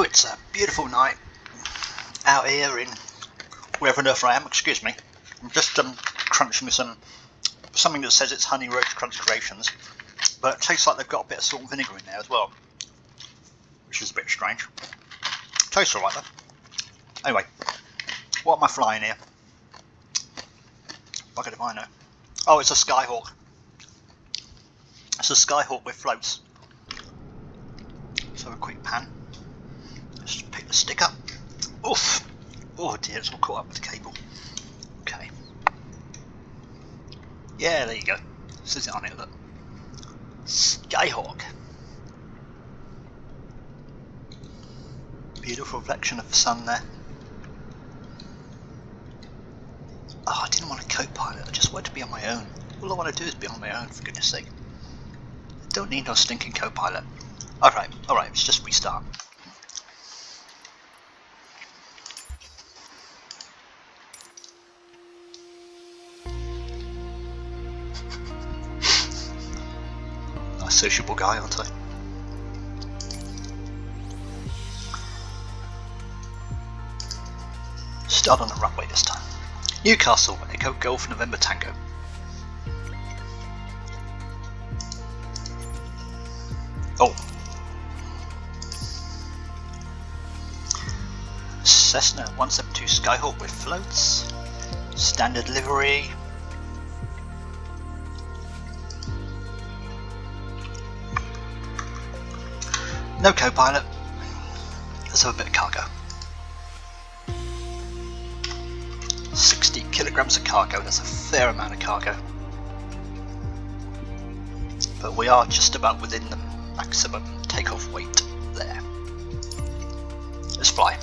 It's a beautiful night out here in wherever on earth I am. Excuse me. I'm just crunching something that says it's Honey Roast Crunch Creations, but it tastes like they've got a bit of salt and vinegar in there as well, which is a bit strange. Tastes alright though. Anyway, what am I flying here? Bugger if I know. Oh, it's a Skyhawk. It's a Skyhawk with floats. Let's have a quick pan. Just pick the stick up. Oof! Oh dear, it's all caught up with the cable. Okay. Yeah, there you go. Says it on it, look. Skyhawk. Beautiful reflection of the sun there. Oh, I didn't want a co-pilot, I just wanted to be on my own. All I want to do is be on my own, for goodness sake. I don't need no stinking co-pilot. Alright, let's just restart. Nice sociable guy, aren't I? Start on the runway this time. Newcastle, Echo Golf November Tango. Oh. Cessna 172 Skyhawk with floats. Standard livery. No co-pilot. Let's have a bit of cargo. 60 kilograms of cargo, that's a fair amount of cargo. But we are just about within the maximum takeoff weight there. Let's fly.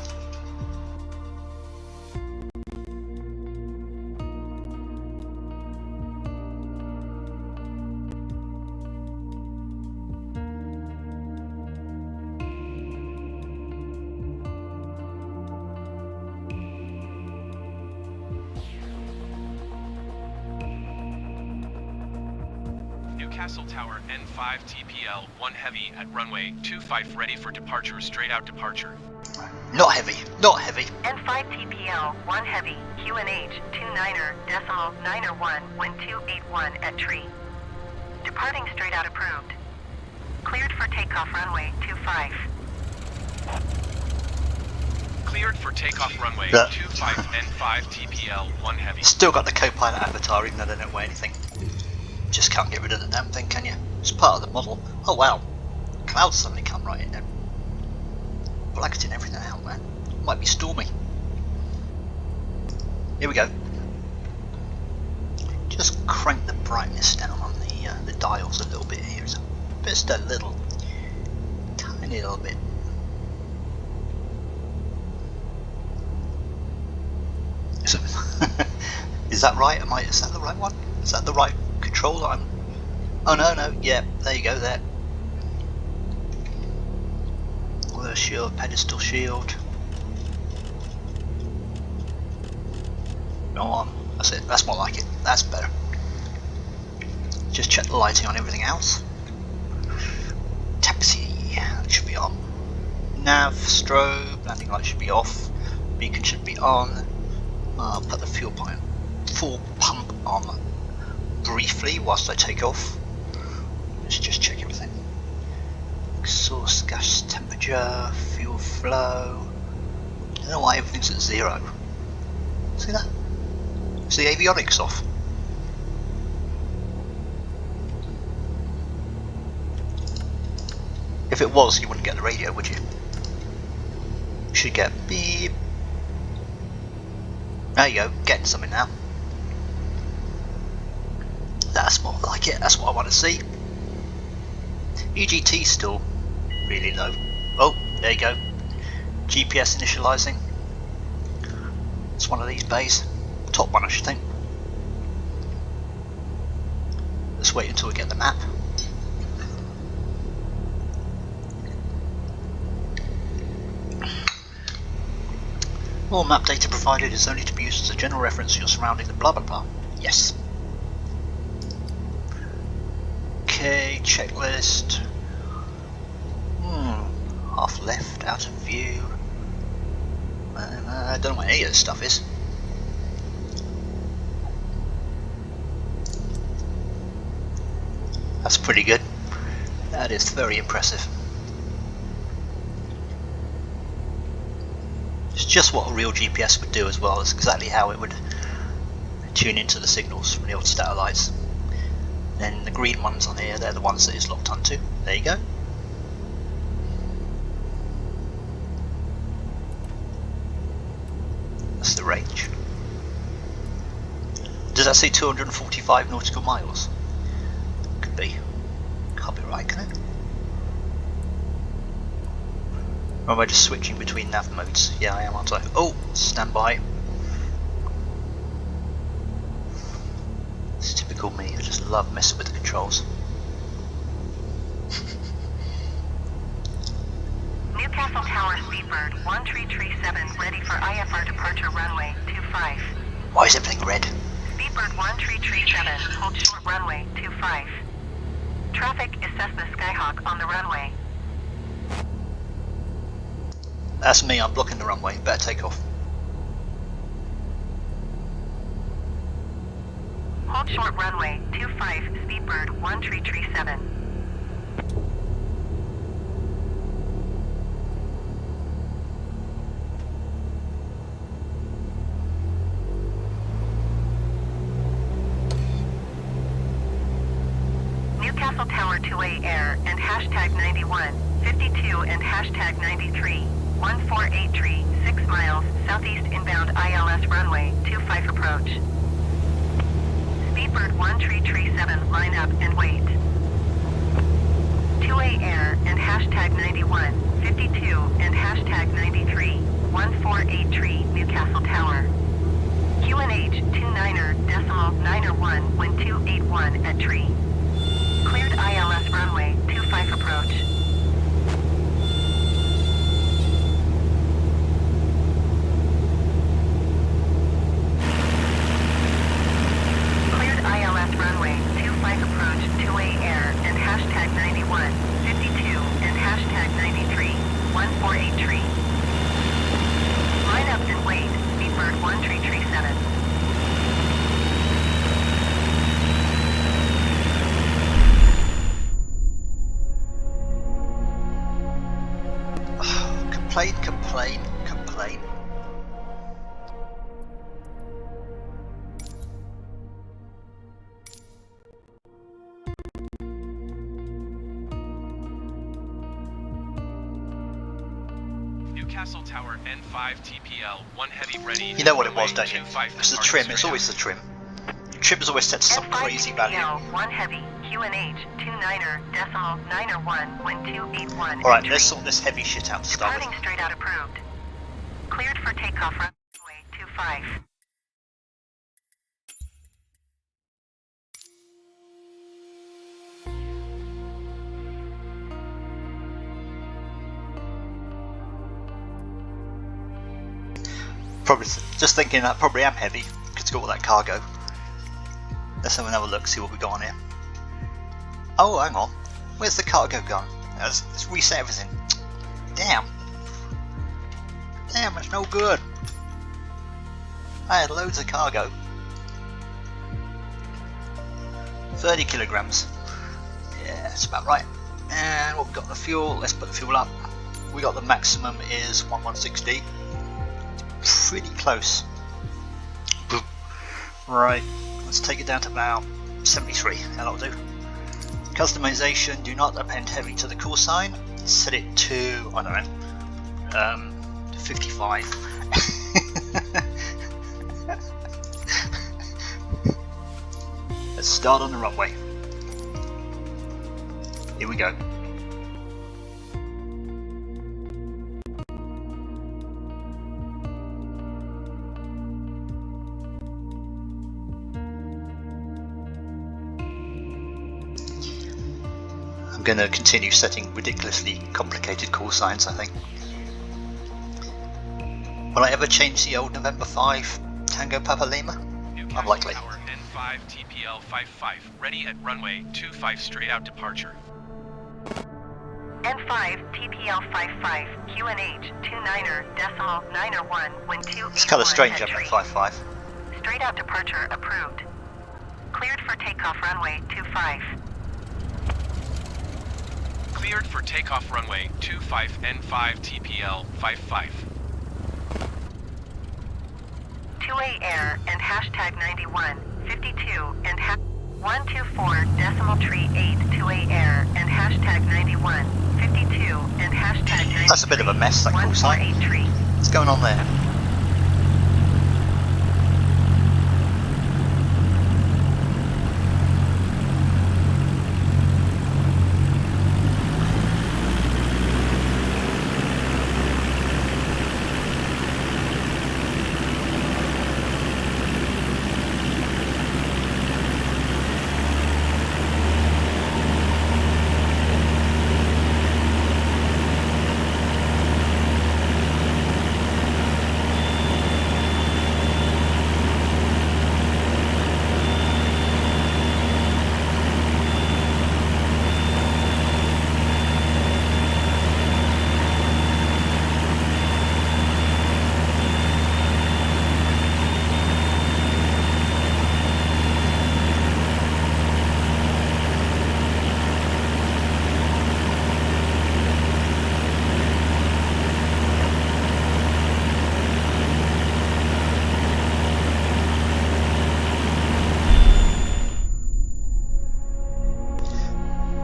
Newcastle Tower N5 TPL 1 heavy at runway 25 ready for departure, straight out departure. Not heavy, not heavy. N5 TPL 1 heavy QNH 29er.9er1 when 281 at tree. Departing straight out approved. Cleared for takeoff runway 25. Cleared for takeoff runway Yeah. 25 N5 TPL 1 heavy. Still got the co-pilot avatar even though they don't weigh anything. Just can't get rid of the damn thing, can you? It's part of the model. Oh wow, clouds suddenly come right in there, blacketing everything out, man. Might be stormy. Here we go. Just crank the brightness down on the dials a little bit here. Just a little, tiny little bit. Is that right? Is that the right one? Is that the right control that I'm... Oh no, yeah, there you go, there. Weather shield, pedestal shield. Go on, that's it, that's more like it, that's better. Just check the lighting on everything else. Taxi, that should be on. Nav, strobe, landing light should be off. Beacon should be on. I'll put the full pump on briefly whilst I take off. Let's just check everything. Exhaust gas temperature, fuel flow. I don't know why everything's at 0. See that? Is the avionics off? If it was, you wouldn't get the radio, would you? You should get beep. There you go, getting something now. That's more like it, that's what I want to see. EGT still really low. Oh, there you go. GPS initializing. It's one of these bays. Top one, I should think. Let's wait until we get the map. All map data provided is only to be used as a general reference to your surrounding the blah blah blah. Yes. Okay, checklist. Half left, out of view. I don't know what any of this stuff is. That's pretty good. That is very impressive. It's just what a real GPS would do as well. It's exactly how it would tune into the signals from the old satellites. Then the green ones on here, they're the ones that it's locked onto. There you go. That's the range. Does that say 245 nautical miles? Could be. Can't be right, can it? Or am I just switching between nav modes? Yeah, I am, aren't I? Oh, stand by. It's typical me, I just love messing with the controls. Newcastle Tower Speedbird 1337 ready for IFR departure runway 25. Why is everything red? Speedbird 1337, hold short runway 25. Traffic is Cessna Skyhawk on the runway. That's me, I'm blocking the runway. Better take off. Hold short runway 25, Speedbird 1337. Newcastle Tower 2A Air and hashtag 91, 52 and hashtag 93, 148 6 miles, southeast inbound ILS runway 25 approach. Speedbird 1337 line up and wait. 2A Air and hashtag 91, 52 and hashtag 93, 148 Newcastle Tower. QNH 29er.901 wind 281 at tree. Cleared ILS runway 25 approach. Cleared ILS runway 25 approach 2A Air and hashtag 91, 52 and hashtag 93, 148 Line up and wait, Speedbird 1337. Complain. Newcastle Tower N5 TPL, 1 heavy ready. You know what it was, runway don't you? 25 It's the departure trim, it's straight always the trim. The trim is always set to some N5 crazy value. TPL 1 heavy, QNH 29er.901 wind 281. Alright, let's sort this heavy shit out to start with. Departing straight out approved. Cleared for takeoff runway 25. Probably just thinking that probably am heavy because it's got all that cargo. Let's have another look, see what we got on here. Oh, hang on. Where's the cargo gone? Let's reset everything. Damn, it's no good. I had loads of cargo. 30 kilograms. Yeah, that's about right. And what we got in the fuel? Let's put the fuel up. We got the maximum is 1160. Pretty close. Boom. Right, let's take it down to about 73. That'll do. Customization: do not append heavy to the call sign. Set it to, I don't know, 55. Let's start on the runway. Here we go. I'm going to continue setting ridiculously complicated call signs, I think. Will I ever change the old November 5 Tango Papa Lima? Newcastle Unlikely. Tower N5 TPL 55, ready at runway 25 straight out departure. N5, TPL 55, QNH 29er, decimal 9er 1, wind 281. It's kind of strange having entry. 5-5. Straight out departure approved. Cleared for takeoff runway 25. Cleared for takeoff runway 25 N5 TPL 55. 2A air and hashtag 91, 52 and 124.38 2A air and hashtag 91, 52 and hashtag 93. That's a bit of a mess, that call sign. 1483. What's going on there?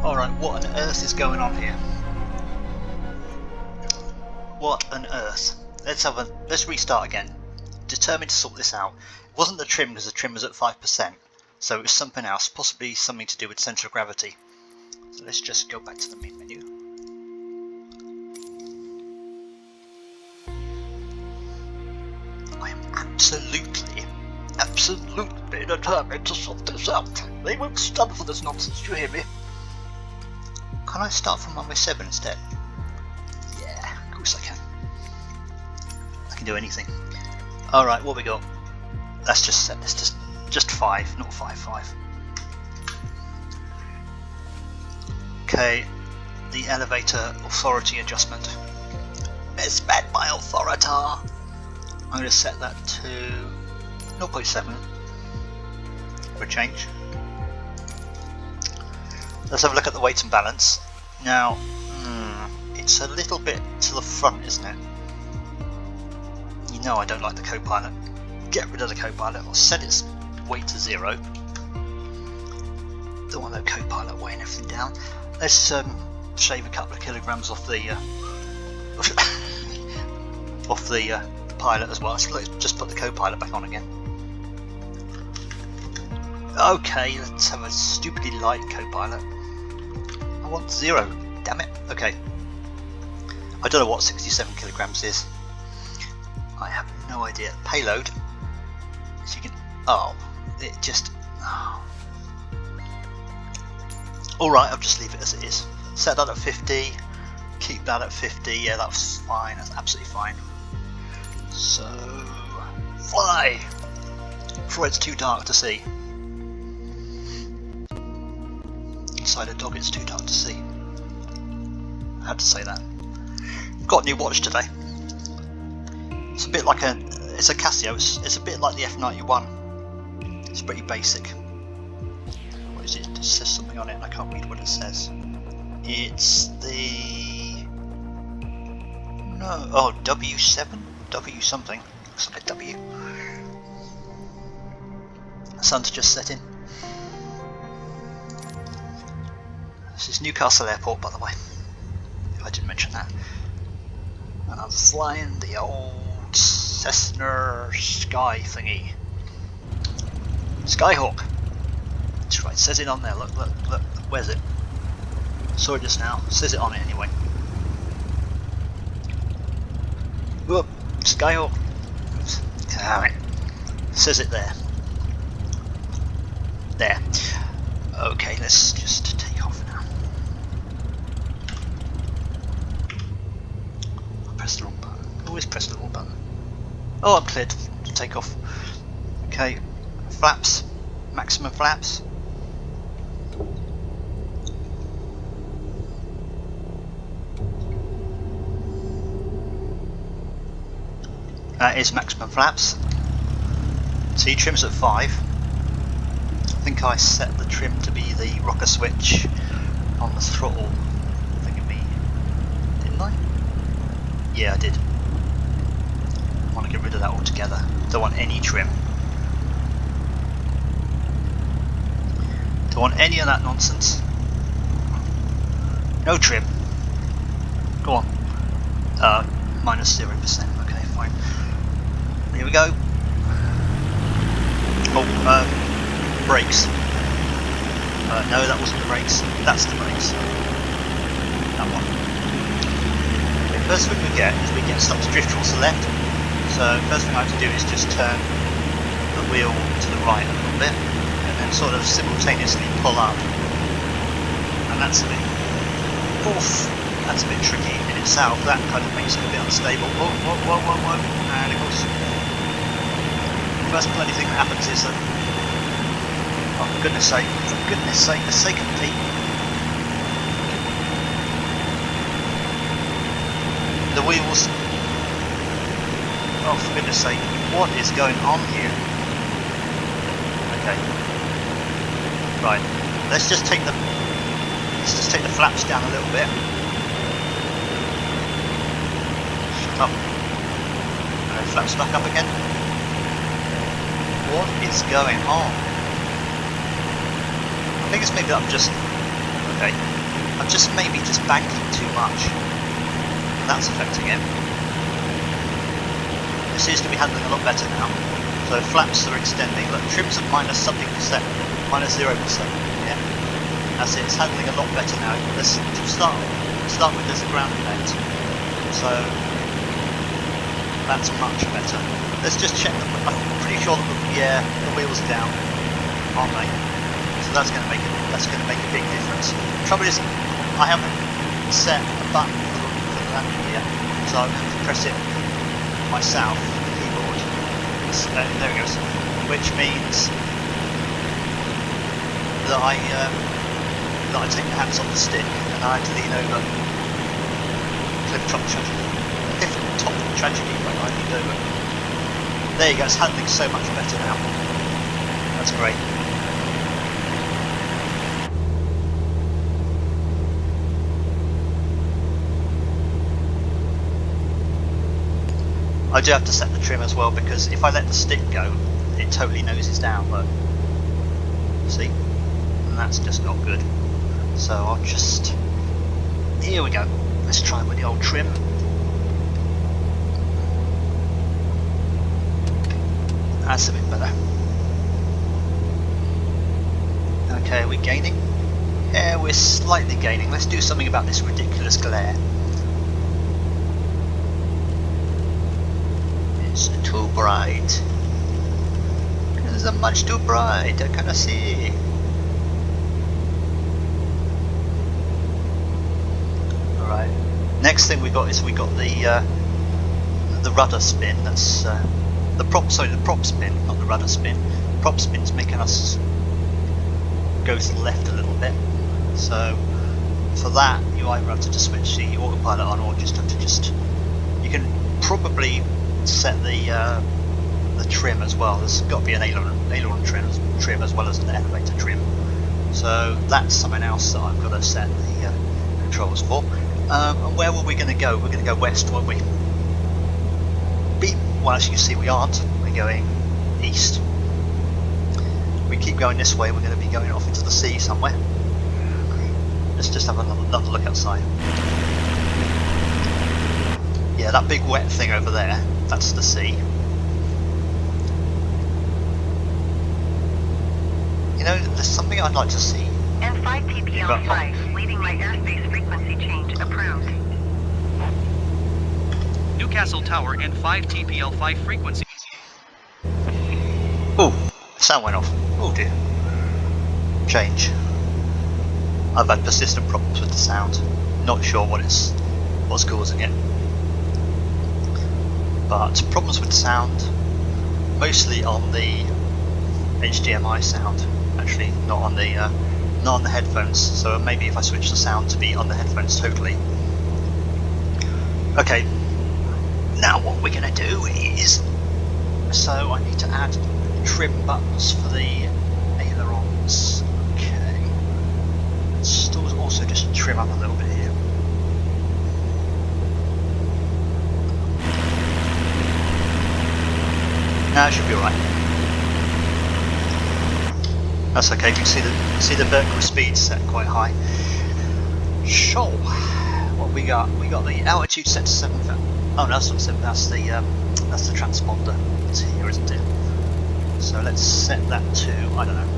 Alright, what on earth is going on here? What on earth? Let's restart again. Determined to sort this out. It wasn't the trim because the trim was at 5%, so it was something else, possibly something to do with central gravity. So let's just go back to the main menu. I am absolutely determined to sort this out. They won't stand for this nonsense, do you hear me? Can I start from runway 7 instead? Yeah, of course I can. I can do anything. Alright, what we got? Let's just set this to just 5, not 5-5. Okay, the elevator authority adjustment. Expand my authority. I'm going to set that to 0.7 for a change. Let's have a look at the weight and balance. Now, it's a little bit to the front, isn't it? You know I don't like the co-pilot. Get rid of the co-pilot or set its weight to 0. Don't want the co-pilot weighing everything down. Let's shave a couple of kilograms off the pilot as well. So let's just put the co-pilot back on again. Okay, let's have a stupidly light co-pilot. I want 0, damn it. Okay. I don't know what 67 kilograms is. I have no idea. Payload. So you can. Oh, it just. Oh. Alright, I'll just leave it as it is. Set that at 50. Keep that at 50. Yeah, that's fine. That's absolutely fine. So. Fly! Before it's too dark to see. Inside a dog, it's too dark to see. I had to say that. Got a new watch today. It's a bit like it's a Casio. It's a bit like the F91. It's pretty basic. What is it? It says something on it and I can't read what it says. It's the W7, W something. Looks like a W. The sun's just setting. This is Newcastle Airport, by the way, if I didn't mention that. And I'm flying the old Cessna Sky thingy. Skyhawk. That's right, it says it on there, look, where's it? Saw it just now, it says it on it anyway. Whoop, Skyhawk. Damn it. Says it there. There. Okay, let's just take off now. I pressed the wrong button. Always press the wrong button. Oh, I'm cleared to take off. Okay, flaps. Maximum flaps. That is maximum flaps. See, trim's at 5. I think I set the trim to be the rocker switch on the throttle. Didn't I? Yeah, I did. I want to get rid of that altogether. Don't want any trim. Don't want any of that nonsense. No trim. Go on. Minus 0%. Okay, fine. Here we go. Oh, brakes. No, that wasn't the brakes. That's the brakes. That one. Okay, first thing we get is we start to drift towards the left. So first thing I have to do is just turn the wheel to the right a little bit, and then sort of simultaneously pull up. And that's a bit. Oof. That's a bit tricky in itself. That kind of makes it a bit unstable. Whoa, whoa, whoa, whoa, whoa. And of course, the first bloody thing that happens is that, oh, for goodness sake, the sake of Pete, the wheels, oh, for goodness sake, what is going on here? Okay, right, let's just take the flaps down a little bit. Shut up. And flaps back up again. What is going on? I think it's maybe that I'm just maybe banking too much. And that's affecting it. It seems to be handling a lot better now. So flaps are extending. Look, trim's at minus something percent, minus 0%. Yeah. That's it. It's handling a lot better now. Let's start with this ground effect. So that's much better. Let's just check them. I'm pretty sure that the wheels are down, aren't they? So that's going to make a big difference. The trouble is, I haven't set a button for the landing gear, so I'm going to press it myself with the keyboard. So, there it goes. Which means that I take the hands off the stick and I have to lean over. Cliff top tragedy when I leaned over. There you go, it's handling so much better now. That's great. I do have to set the trim as well, because if I let the stick go, it totally noses down, look. See? And that's just not good. So I'll just... Here we go. Let's try with the old trim. That's a bit better. Okay, are we gaining? Yeah, we're slightly gaining. Let's do something about this ridiculous glare. It's too bright. It's much too bright. I cannot see. Alright. Next thing we got is the rudder spin. That's the prop spin, not the rudder spin. Prop spin's making us go to the left a little bit. So for that, you either have to just switch the autopilot on, or just have to you can probably set the trim as well. There's got to be an aileron trim as well as an elevator trim. So that's something else that I've got to set the controls for. And where were we going to go? We're going to go west, weren't we? Well, as you can see, we aren't. We're going east. We keep going this way, we're going to be going off into the sea somewhere. Let's just have another look outside. Yeah, that big wet thing over there, that's the sea. You know, there's something I'd like to see. And 5 TPL flight, leading my airspace frequency change approved. Newcastle Tower and 5 TPL 5 frequency. Oh, sound went off. Oh dear. Change. I've had persistent problems with the sound. Not sure what's causing it. But problems with sound, mostly on the HDMI sound. Actually, not on the headphones. So maybe if I switch the sound to be on the headphones totally. Okay. Now what we're going to do is, so I need to add trim buttons for the ailerons. Okay. Let's also just trim up a little bit here. Now it should be alright. That's okay, you can see the vertical speed set quite high. So, what we got? We got the altitude set to 7,000. Oh no, that's not 7. That's the transponder. It's here, isn't it? So let's set that to, I don't know.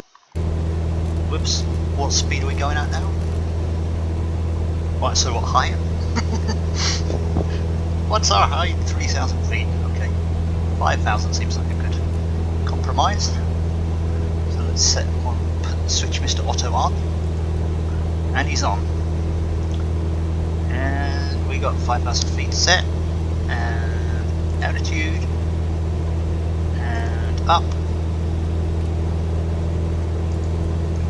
Whoops. What speed are we going at now? Right, so what height? What's our height? 3,000 feet. Okay. 5,000 seems like a good compromise. So let's set one. Switch Mr. Otto on, and he's on. And we got 5,000 feet set, and altitude, and up.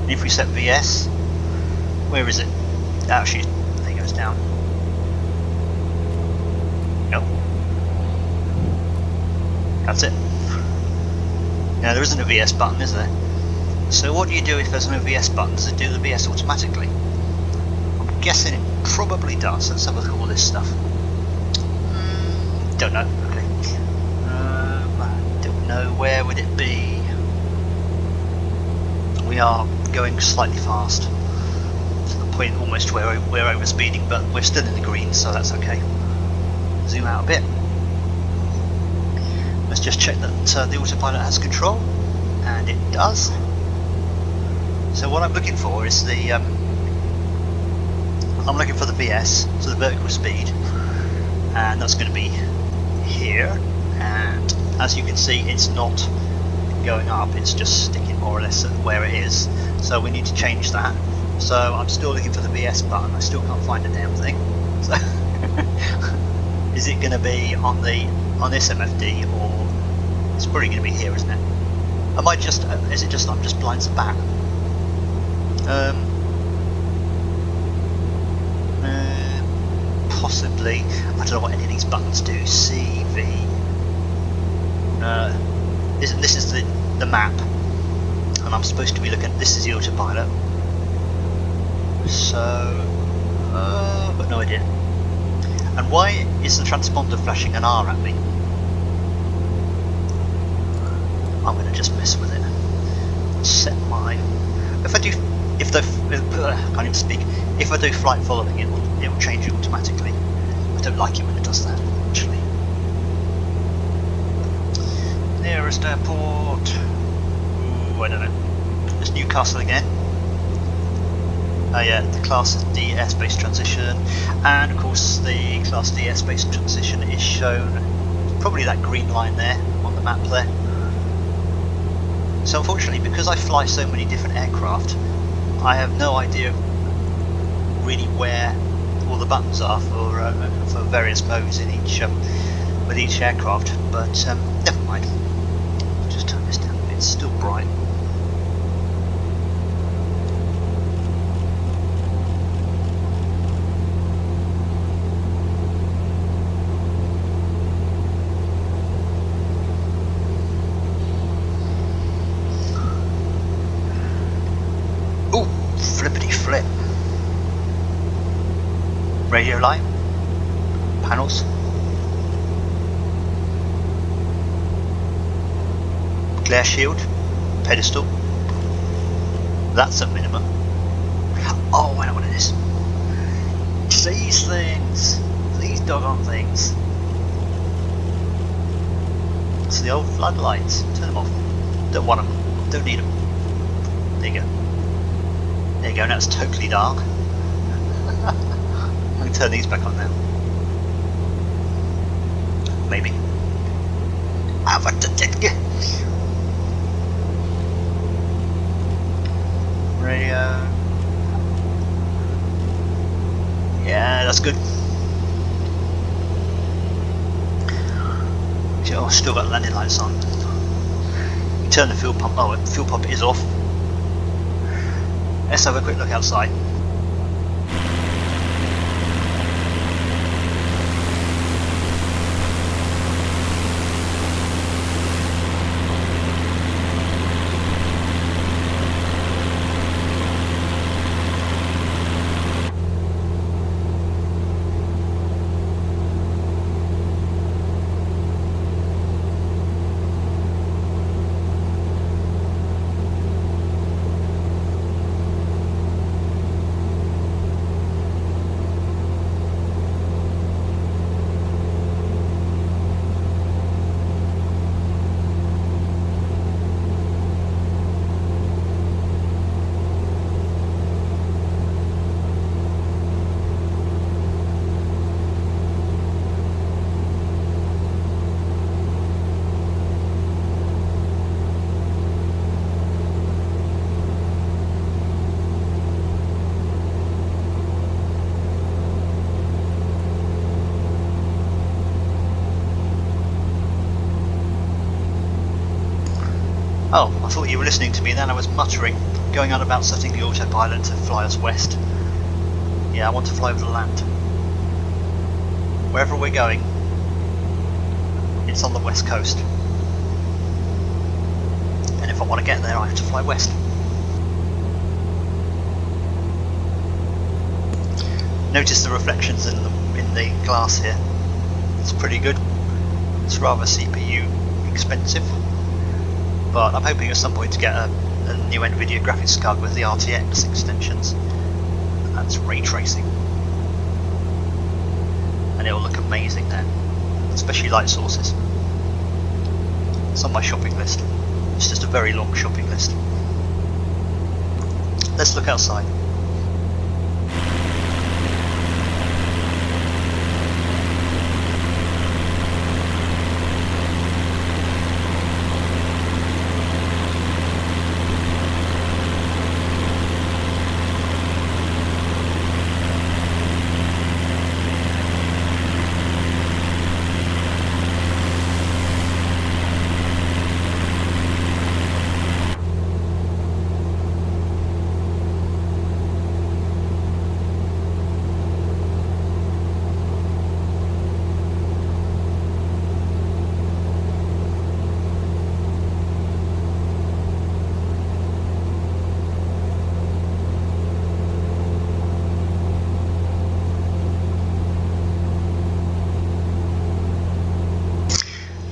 And if we set VS, where is it? Actually, I think it goes down. Nope. That's it. Now there isn't a VS button, is there? So what do you do if there's no VS button? Does it do the VS automatically? I'm guessing it probably does. Let's have a look at all this stuff. Don't know. Okay. I don't know. Where would it be? We are going slightly fast to the point almost where we're over speeding, but we're still in the green, so that's okay. Zoom out a bit. Let's just check that the autopilot has control, and it does. So what I'm looking for is the I'm looking for the VS, so the vertical speed, and that's going to be here. And as you can see, it's not going up; it's just sticking more or less at where it is. So we need to change that. So I'm still looking for the VS button. I still can't find a damn thing. So is it going to be on this MFD, or it's probably going to be here, isn't it? Am I just? Is it just I'm just blind as a bat? Possibly. I don't know what any of these buttons do. C, V. This is the map, and I'm supposed to be looking. This is the autopilot. So, but no idea. And why is the transponder flashing an R at me? I'm going to just mess with it. Set my. I can't even speak. If I do flight following, it will change it automatically. I don't like it when it does that, actually. Nearest airport. Ooh, I don't know. It's Newcastle again. Oh yeah, the Class D airspace transition, and of course the Class D airspace transition is shown. Probably that green line there on the map there. So unfortunately, because I fly so many different aircraft, I have no idea really where all the buttons are for various modes in each with each aircraft. But never mind. Just turn this down a bit. It's still bright. Flippity flip. Radio light. Panels. Glare shield. Pedestal. That's a minimum. Oh, I know what it is. These things. These doggone things. It's the old floodlights. Turn them off. Don't want them. Don't need them. There you go. There you go, now it's totally dark. I can turn these back on now. Maybe. Radio. Yeah, that's good. Oh, still got landing lights on. You turn the fuel pump. Oh, the fuel pump is off. Let's have a quick look outside. Oh, I thought you were listening to me then. I was muttering, going on about setting the autopilot to fly us west. Yeah, I want to fly over the land. Wherever we're going, it's on the west coast. And if I want to get there, I have to fly west. Notice the reflections in the glass here. It's pretty good. It's rather CPU expensive, but I'm hoping at some point to get a new NVIDIA graphics card with the RTX extensions. That's ray tracing, and it'll look amazing then, especially light sources. It's on my shopping list. It's just a very long shopping list. Let's look outside.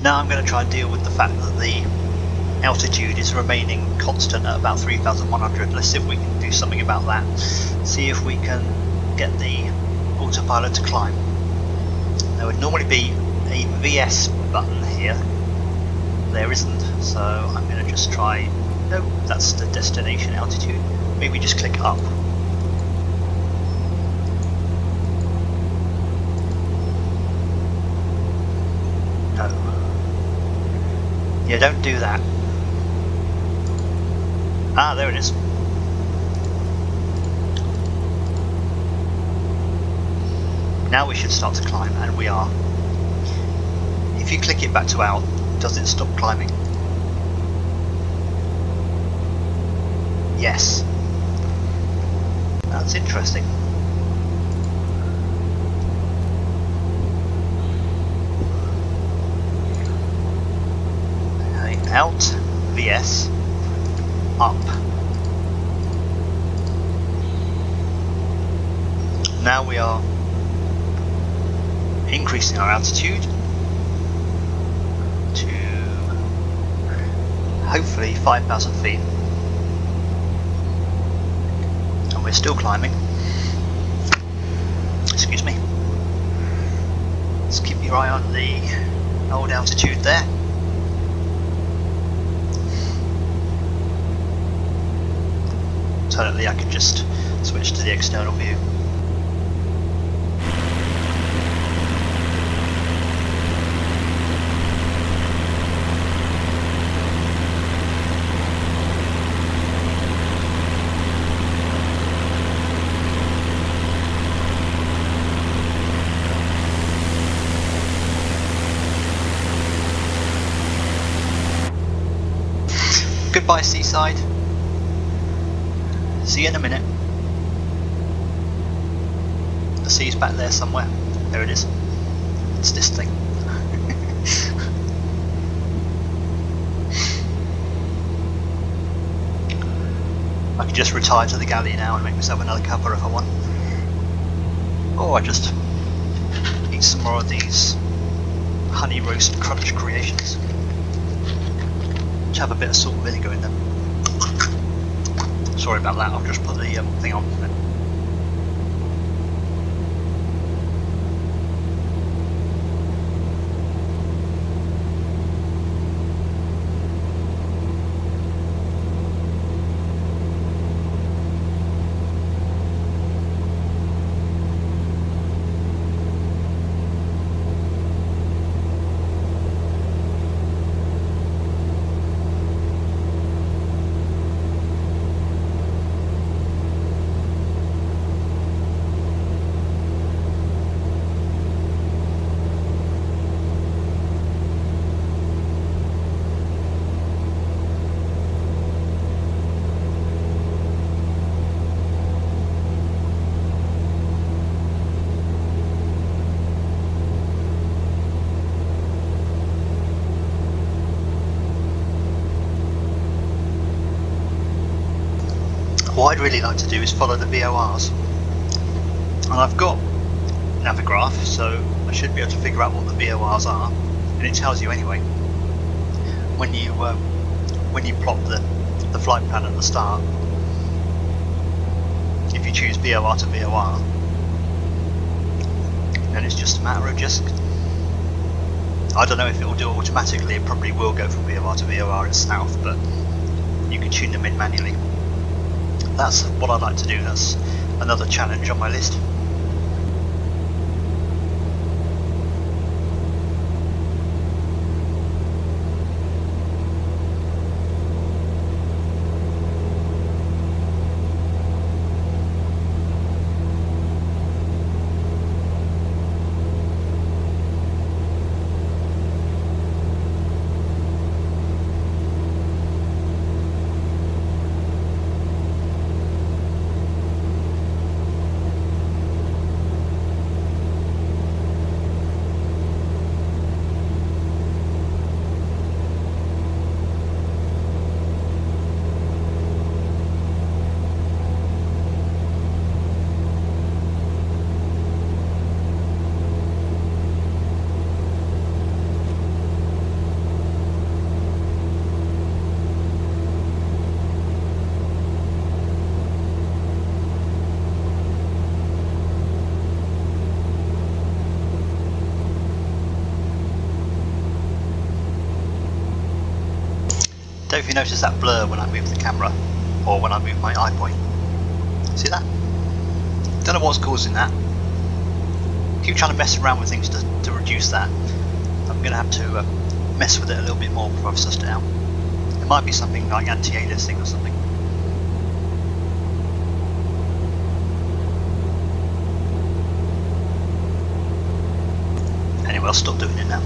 Now I'm going to try and deal with the fact that the altitude is remaining constant at about 3,100. Let's see if we can do something about that. See if we can get the autopilot to climb. There would normally be a VS button here. There isn't, so I'm going to just try. No, that's the destination altitude. Maybe just click up. No. Yeah, don't do that. Ah, there it is. Now we should start to climb, and we are. If you click it back to out, does it stop climbing? Yes. That's interesting. Out, VS, up. Now we are increasing our altitude to hopefully 5,000 feet. And we're still climbing. Excuse me. Let's keep your eye on the old altitude there. Alternatively, I could just switch to the external view. Goodbye, seaside. See you in a minute. The sea's back there somewhere. There it is. It's this thing. I could just retire to the galley now and make myself another cuppa if I want. Or I just eat some more of these honey roast crunch creations, which have a bit of salt and vinegar in them. Sorry about that, I'll just put the thing on. what I'd really like to do is follow the VORs. And I've got Navigraph, so I should be able to figure out what the VORs are, and it tells you anyway. When you plot the flight plan at the start, if you choose VOR to VOR, then it's just a matter of I don't know if it will do it automatically. It probably will go from VOR to VOR in south, but you can tune them in manually. That's what I'd like to do. That's another challenge on my list. Don't know if you notice that blur when I move the camera or when I move my eye point. See that? Don't know what's causing that. Keep trying to mess around with things to reduce that. I'm going to have to mess with it a little bit more before I've sussed it out. It might be something like anti-aliasing or something. Anyway, I'll stop doing it now.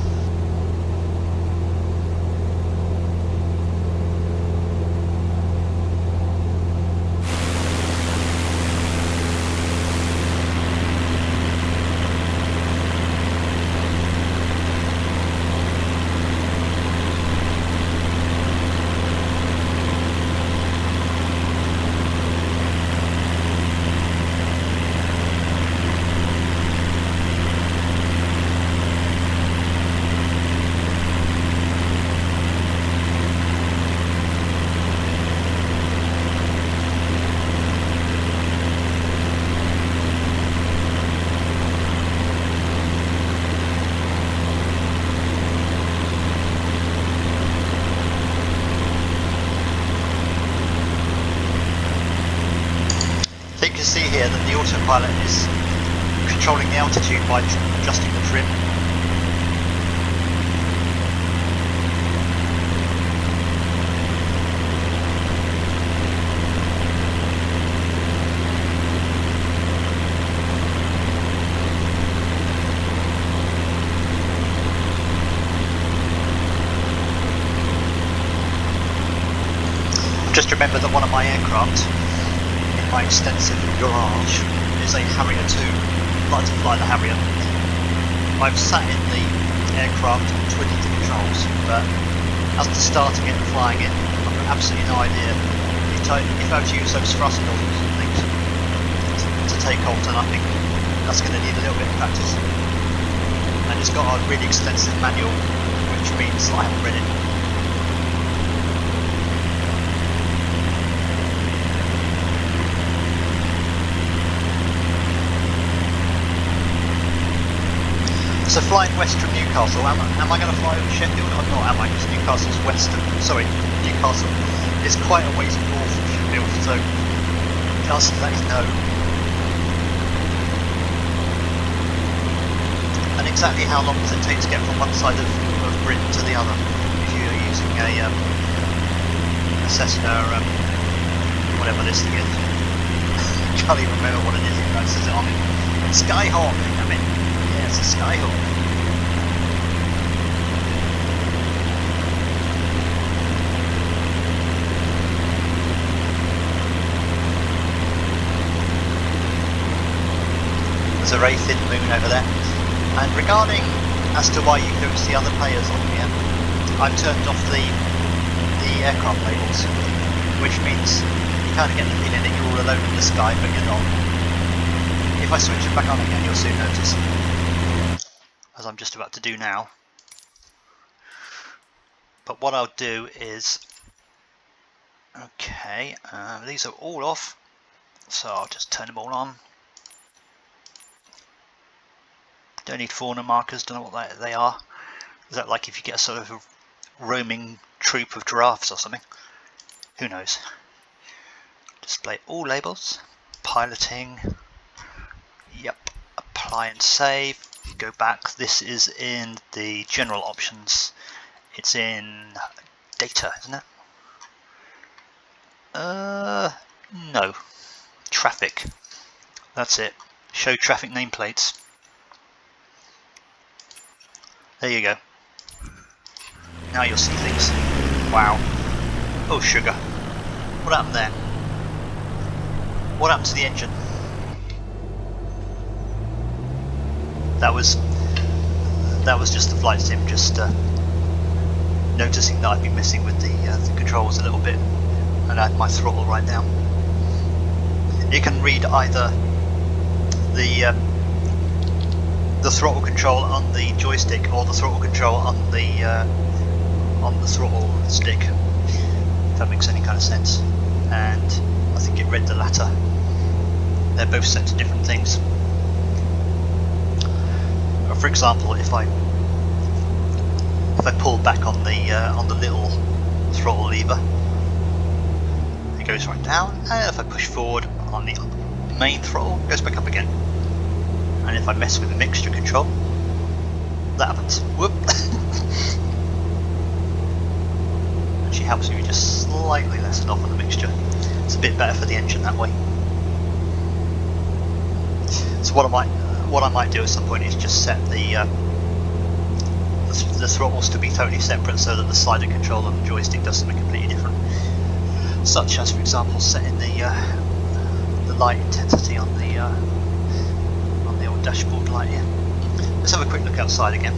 You can see here that the autopilot is controlling the altitude by adjusting the trim. Just remember that one of my aircraft, my extensive garage, is a Harrier 2. I'd like to fly the Harrier. I've sat in the aircraft and twiddled the controls, but as to starting it and flying it, I've got absolutely no idea. If I were to use those thrust nozzles and things to take off, then I think that's going to need a little bit of practice. And it's got a really extensive manual, which means I haven't read it. So flying west from Newcastle, am I going to fly over Sheffield or not? Am I? Because Newcastle's Newcastle is quite a ways north from Sheffield, so just let you know. And exactly how long does it take to get from one side of Britain to the other if you're using a Cessna, whatever this thing is. Can't even remember what it is. It says it on it. Skyhawk, I mean. Yeah, it's a Skyhawk. There's a very thin moon over there. And regarding as to why you couldn't see other players on here, I've turned off the aircraft labels, which means if kind of get the feeling that you're all alone in the sky, but you're not. If I switch it back on again, you'll soon notice, as I'm just about to do now. But what I'll do is, okay, these are all off, so I'll just turn them all on. Don't need fauna markers, don't know what they are. Is that like if you get a sort of a roaming troop of giraffes or something? Who knows? Display all labels. Piloting. Yep. Apply and save. Go back. This is in the general options. It's in data, isn't it? No. Traffic. That's it. Show traffic nameplates. There you go. Now you'll see things. Wow. Oh, sugar. What happened there? What happened to the engine? That was just the flight sim just noticing that I've been messing with the controls a little bit, and I had my throttle right down. You can read either the throttle control on the joystick or the throttle control on the throttle stick, if that makes any kind of sense. And I think it read the latter. They're both set to different things. For example, if I pull back on the little throttle lever, it goes right down, and if I push forward on the main throttle, it goes back up again. And if I mess with the mixture control, that happens. Whoop! Actually helps me just slightly lessen off on the mixture. It's a bit better for the engine that way. So what I might do at some point is just set the throttles to be totally separate, so that the slider control on the joystick does something completely different. Such as, for example, setting the light intensity on the old dashboard light here. Let's have a quick look outside again.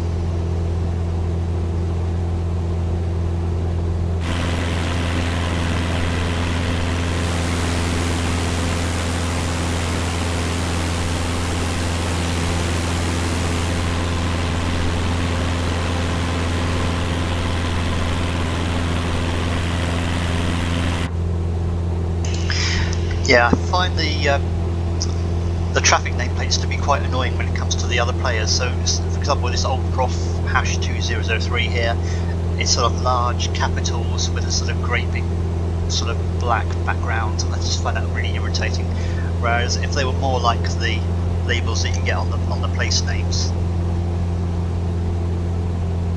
Yeah, I find the traffic nameplates to be quite annoying when it comes to the other players. So, for example, this old Prof #2003 here, it's sort of large capitals with a sort of great big sort of black background, and I just find that really irritating. Whereas if they were more like the labels that you get on the place names,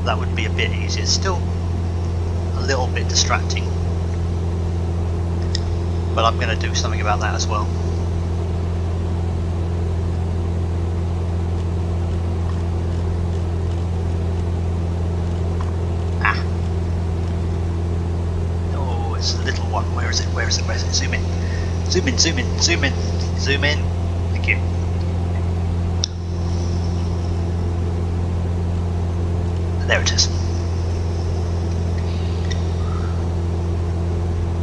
that would be a bit easier. It's still a little bit distracting, but I'm going to do something about that as well. Ah. Oh, it's a little one. Where is it? Where is it? Where is it? Zoom in. Zoom in, zoom in, zoom in, zoom in. Thank you. There it is.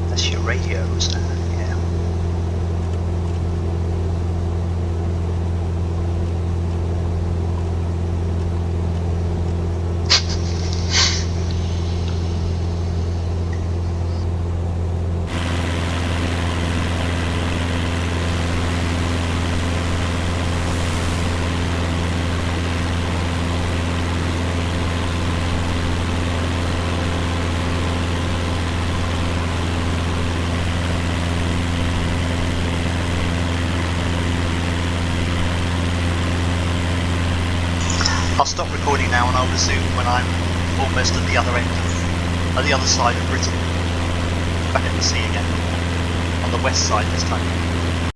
That's your radios. Yeah. I'll stop recording now and I'll resume when I'm almost at the other end of, at the other side of Britain, back at the sea again, on the west side this time.